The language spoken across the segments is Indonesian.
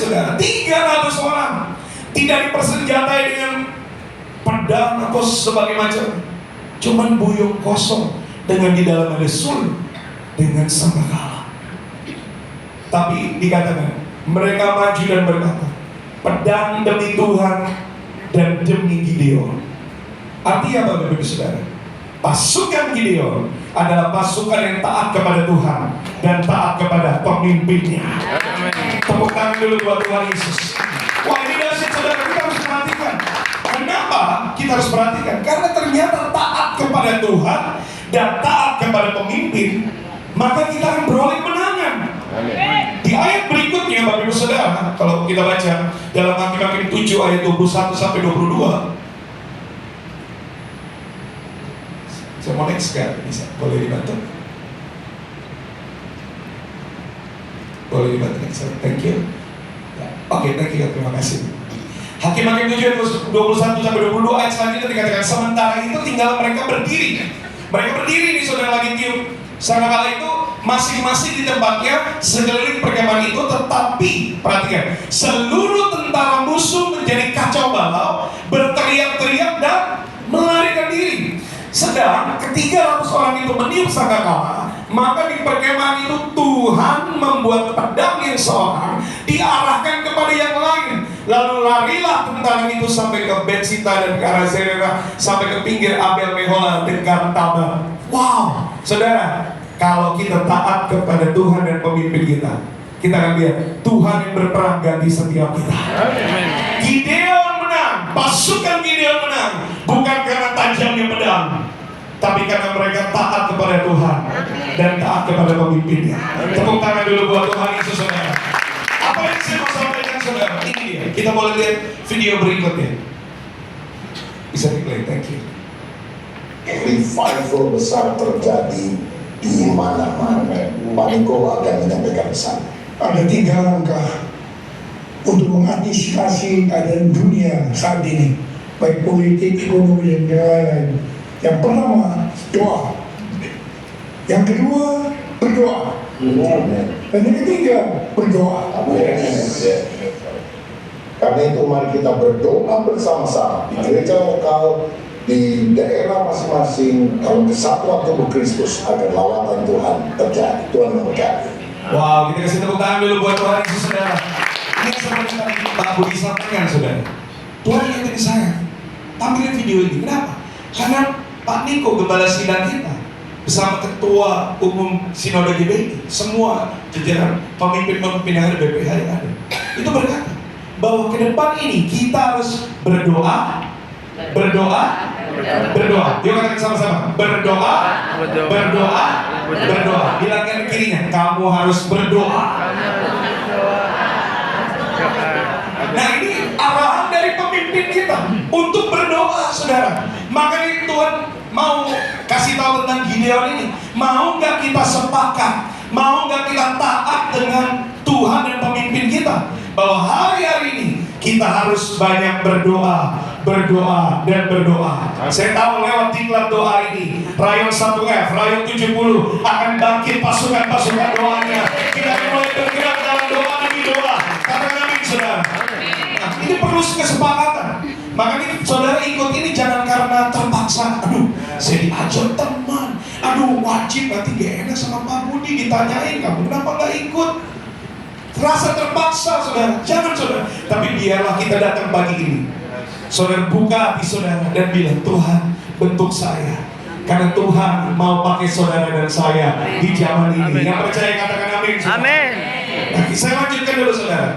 saudara, 300 orang. Tidak dipersenjatai dengan pedang atau sebagainya macam, cuman buyung kosong dengan di dalam ada sul dengan sangkakala. Tapi dikatakan mereka maju dan berkata, pedang demi Tuhan dan demi Gideon. Artinya apa Bapak Ibu Saudara? Pasukan Gideon adalah pasukan yang taat kepada Tuhan dan taat kepada pemimpinnya. Tepuk tangan dulu buat Tuhan Yesus. Wah, ini dahsyat saudara, kita harus perhatikan. Kenapa kita harus perhatikan? Karena ternyata taat kepada Tuhan dan taat kepada pemimpin, maka kita akan beroleh kemenangan. Di ayat berikutnya Bapak Ibu Saudara, kalau kita baca dalam Hakim-Hakim 7 ayat 21 sampai 22. Saya mau next kan? Bisa? Boleh dibantu? Boleh dibantu next? Thank you. Oke, thank you. Terima kasih. Hakim-Hakim 7 ayat 21 sampai 22 ayat selanjutnya dikatakan, sementara itu tinggal mereka berdiri. Mereka berdiri nih saudara lagi tiup sangkakala itu masing-masing di tempatnya sekeliling perkemahan itu, tetapi perhatikan, seluruh tentara musuh menjadi kacau balau, berteriak-teriak dan melarikan diri. Sedang ketiga 300 orang itu meniup sangkakala, maka di perkemahan itu Tuhan membuat pedang yang seorang diarahkan kepada yang lain. Lalu larilah tentara itu sampai ke Betsita dan ke arah Zerera, sampai ke pinggir Abel Mehola dekat Tabor. Wow, saudara, kalau kita taat kepada Tuhan dan pemimpin kita akan lihat Tuhan yang berperang ganti setiap kita. Gideon menang, pasukan Gideon menang, bukan karena tajamnya pedang, tapi karena mereka taat kepada Tuhan dan taat kepada pemimpinnya. Tepuk tangan dulu buat Tuhan Yesus, saudara. Apa yang saya mau sampaikan saudara? Ini dia. Kita boleh lihat video berikutnya. Bisa di-play, thank you. Revival besar terjadi di mana-mana. Pak Niko akan menyampaikan pesan. Ada 3 langkah untuk mengantisipasi keadaan dunia saat ini, baik politik, ekonomi, dan lain-lain. Yang pertama, doa. Yang kedua, berdoa. Dan yang ketiga, berdoa. Karena itu mari kita berdoa bersama-sama di gereja lokal, di daerah masing-masing, dalam kesatuan tubuh Kristus, agar lawatan Tuhan terjadi. Tuhan memberkati. Wow, kita kasih tepuk tangan dulu buat Tuhan Yesus, saudara. Ini seperti tadi Pak Budi sampaikan, saudara. Tuhan yang tadi saya tampilin video ini. Kenapa? Karena Pak Niko, gembala sidang kita, bersama ketua umum Sinode GBI, semua jajaran pemimpin-pemimpin yang ada, BPH yang ada, itu berkata bahwa ke depan ini kita harus berdoa. Yuk katakan sama-sama, berdoa. Bilangkan kirinya, kamu harus berdoa. Nah, ini arahan dari pemimpin kita untuk berdoa, saudara. Makanya Tuhan mau kasih tahu tentang Gideon ini. Mau nggak kita sepakat? Mau nggak kita taat dengan Tuhan dan pemimpin kita? Bahwa hari-hari ini kita harus banyak berdoa. Saya tahu lewat diklat doa ini, Rayon 1F, Rayon 70 akan bangkit pasukan-pasukan doanya. Kita akan mulai bergerak dalam doa demi doa. Katakan amin, saudara. Nah, ini perlu kesepakatan. Makanya saudara ikut ini jangan karena terpaksa. Aduh, saya diajak teman. Aduh, wajib, nanti gak enak sama Pak Budi ditanyain, kamu kenapa gak ikut? Rasa terpaksa, saudara. Jangan, saudara. Tapi biarlah kita datang pagi ini, saudara, buka hati saudara dan bilang, Tuhan, bentuk saya. Karena Tuhan mau pakai saudara dan saya di zaman ini. Amin. Yang percaya katakan amin, saudara. Amin. Nah, saya lanjutkan dulu, saudara.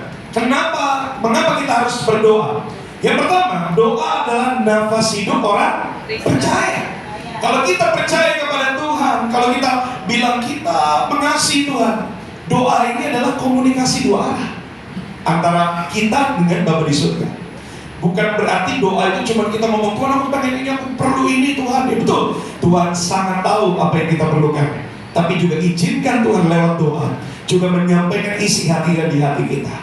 Mengapa kita harus berdoa? Yang pertama, doa adalah nafas hidup orang percaya. Kalau kita percaya kepada Tuhan, kalau kita bilang kita mengasihi Tuhan, doa ini adalah komunikasi dua arah antara kita dengan Bapa di surga. Bukan berarti doa itu cuma kita ngomong, Tuhan aku pengen ini, aku perlu ini Tuhan. Ya betul, Tuhan sangat tahu apa yang kita perlukan. Tapi juga izinkan Tuhan lewat doa juga menyampaikan isi hati dan di hati kita.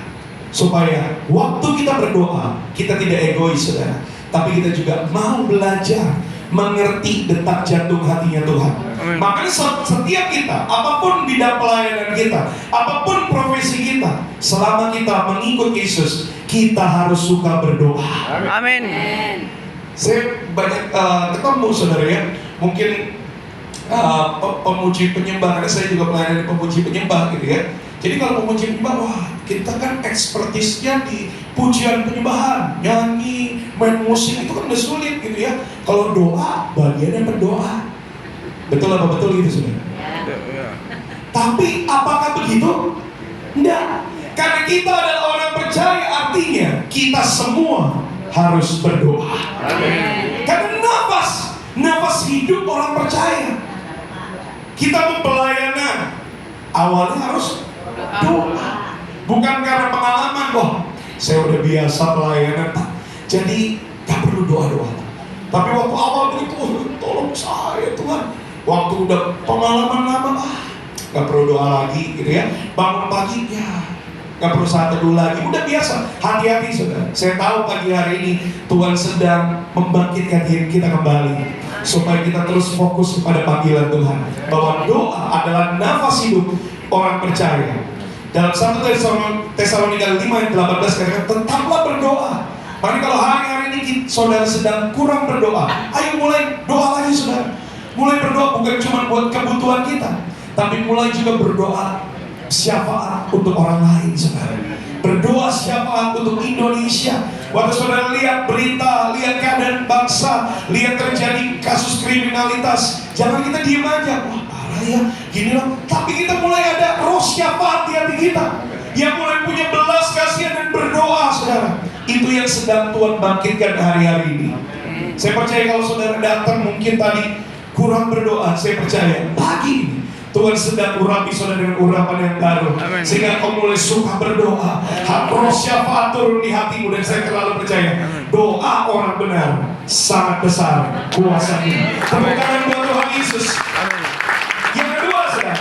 Supaya waktu kita berdoa, kita tidak egois, saudara. Tapi kita juga mau belajar mengerti detak jantung hatinya Tuhan. Makanya setiap kita, apapun bidang pelayanan kita, apapun profesi kita, selama kita mengikut Yesus, kita harus suka berdoa. Amin. Saya banyak ketemu saudara ya, mungkin pemuji penyembah, karena saya juga pelayanan pemuji penyembah gitu ya. Jadi kalau pemuji penyembah, wah kita kan ekspertisnya di pujian penyembahan, nyanyi, main musik itu kan udah sulit gitu ya. Kalau doa, bagiannya berdoa. Betul apa betul gitu saudara? Tapi apakah begitu? Enggak. Karena kita adalah orang percaya, artinya kita semua harus berdoa. Karena nafas hidup orang percaya. Kita mau pelayanan, awalnya harus doa. Bukan karena pengalaman, wah saya udah biasa pelayanan Pak, jadi gak perlu doa-doa. Tapi waktu awal begitu, tolong saya Tuhan. Waktu udah pengalaman lama, gak perlu doa lagi gitu ya. Bangun pagi, ya gak perlu saat teduh lagi, udah biasa. Hati-hati saudara, saya tahu pagi hari ini Tuhan sedang membangkitkan diri kita kembali, supaya kita terus fokus kepada panggilan Tuhan, bahwa doa adalah nafas hidup orang percaya. Dalam 1 Tesalonika 5 ayat 18 katakan, tetaplah berdoa. Makanya kalau hari-hari ini saudara sedang kurang berdoa, ayo mulai doa lagi saudara. Mulai berdoa bukan cuma buat kebutuhan kita, tapi mulai juga berdoa syafaat untuk orang lain saudara. Berdoa syafaat untuk Indonesia. Waktu saudara lihat berita, lihat keadaan bangsa, lihat terjadi kasus kriminalitas, jangan kita diem aja, wah parah ya, gini loh. Tapi kita mulai ada roh syafaat di hati kita, yang mulai punya belas kasihan dan berdoa saudara. Itu yang sedang Tuhan bangkitkan hari-hari ini. Saya percaya kalau saudara datang mungkin tadi kurang berdoa, saya percaya pagi ini Tuhan sedang urapi saudara dengan urapan yang baru. Amen. Sehingga kau mulai suka berdoa. Roh syafaat turun di hatimu. Dan saya terlalu percaya, doa orang benar sangat besar kuasanya. Tepuk tangan buat